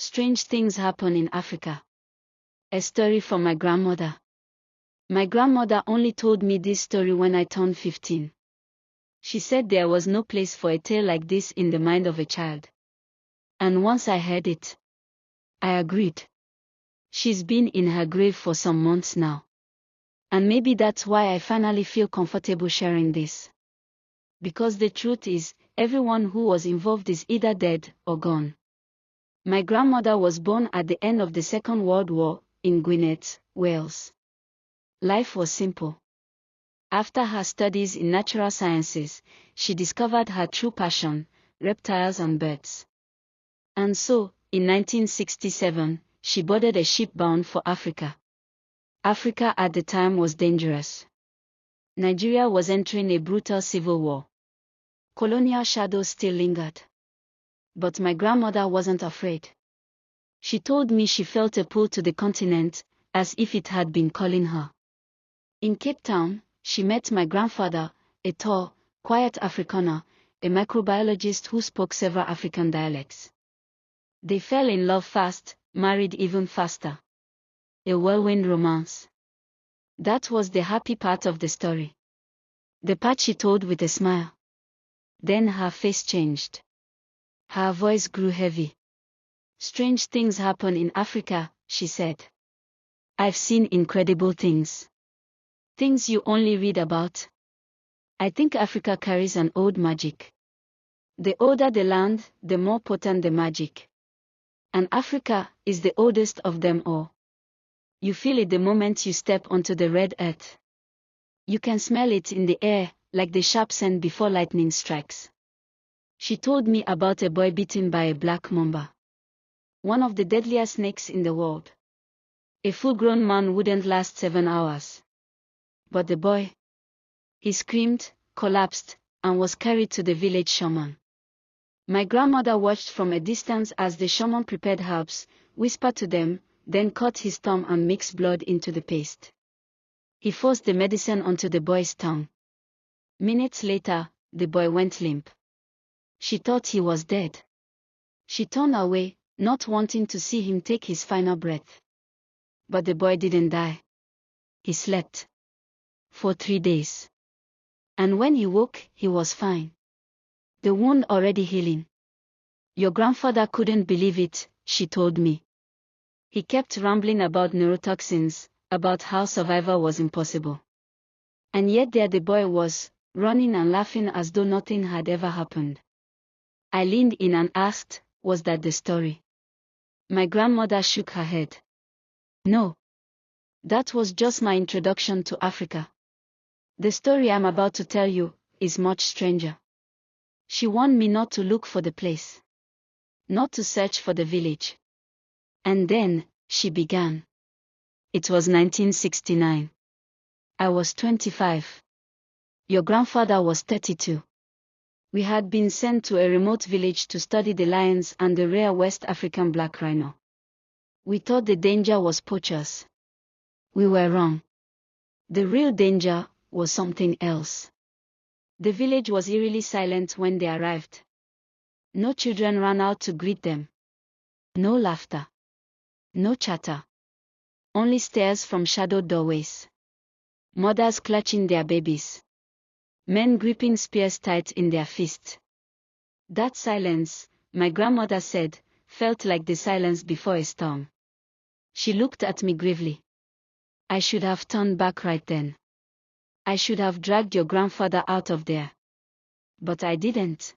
Strange things happen in Africa. A story from my grandmother. My grandmother only told me this story when I turned 15. She said there was no place for a tale like this in the mind of a child. And once I heard it, I agreed. She's been in her grave for some months now. And maybe that's why I finally feel comfortable sharing this. Because the truth is, everyone who was involved is either dead or gone. My grandmother was born at the end of the Second World War, in Gwynedd, Wales. Life was simple. After her studies in natural sciences, she discovered her true passion, reptiles and birds. And so, in 1967, she boarded a ship bound for Africa. Africa at the time was dangerous. Nigeria was entering a brutal civil war. Colonial shadows still lingered. But my grandmother wasn't afraid. She told me she felt a pull to the continent, as if it had been calling her. In Cape Town, she met my grandfather, a tall, quiet Afrikaner, a microbiologist who spoke several African dialects. They fell in love fast, married even faster. A whirlwind romance. That was the happy part of the story. The part she told with a smile. Then her face changed. Her voice grew heavy. Strange things happen in Africa, she said. I've seen incredible things. Things you only read about. I think Africa carries an old magic. The older the land, the more potent the magic. And Africa is the oldest of them all. You feel it the moment you step onto the red earth. You can smell it in the air, like the sharp scent before lightning strikes. She told me about a boy bitten by a black mamba. One of the deadliest snakes in the world. A full-grown man wouldn't last 7 hours. But the boy, he screamed, collapsed, and was carried to the village shaman. My grandmother watched from a distance as the shaman prepared herbs, whispered to them, then cut his thumb and mixed blood into the paste. He forced the medicine onto the boy's tongue. Minutes later, the boy went limp. She thought he was dead. She turned away, not wanting to see him take his final breath. But the boy didn't die. He slept. For 3 days. And when he woke, he was fine. The wound already healing. Your grandfather couldn't believe it, she told me. He kept rambling about neurotoxins, about how survival was impossible. And yet there the boy was, running and laughing as though nothing had ever happened. I leaned in and asked, was that the story? My grandmother shook her head. No. That was just my introduction to Africa. The story I'm about to tell you is much stranger. She warned me not to look for the place. Not to search for the village. And then, she began. It was 1969. I was 25. Your grandfather was 32. We had been sent to a remote village to study the lions and the rare West African black rhino. We thought the danger was poachers. We were wrong. The real danger was something else. The village was eerily silent when they arrived. No children ran out to greet them. No laughter. No chatter. Only stares from shadowed doorways. Mothers clutching their babies. Men gripping spears tight in their fists. That silence, my grandmother said, felt like the silence before a storm. She looked at me gravely. I should have turned back right then. I should have dragged your grandfather out of there. But I didn't.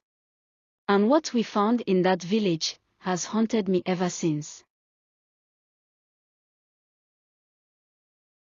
And what we found in that village has haunted me ever since.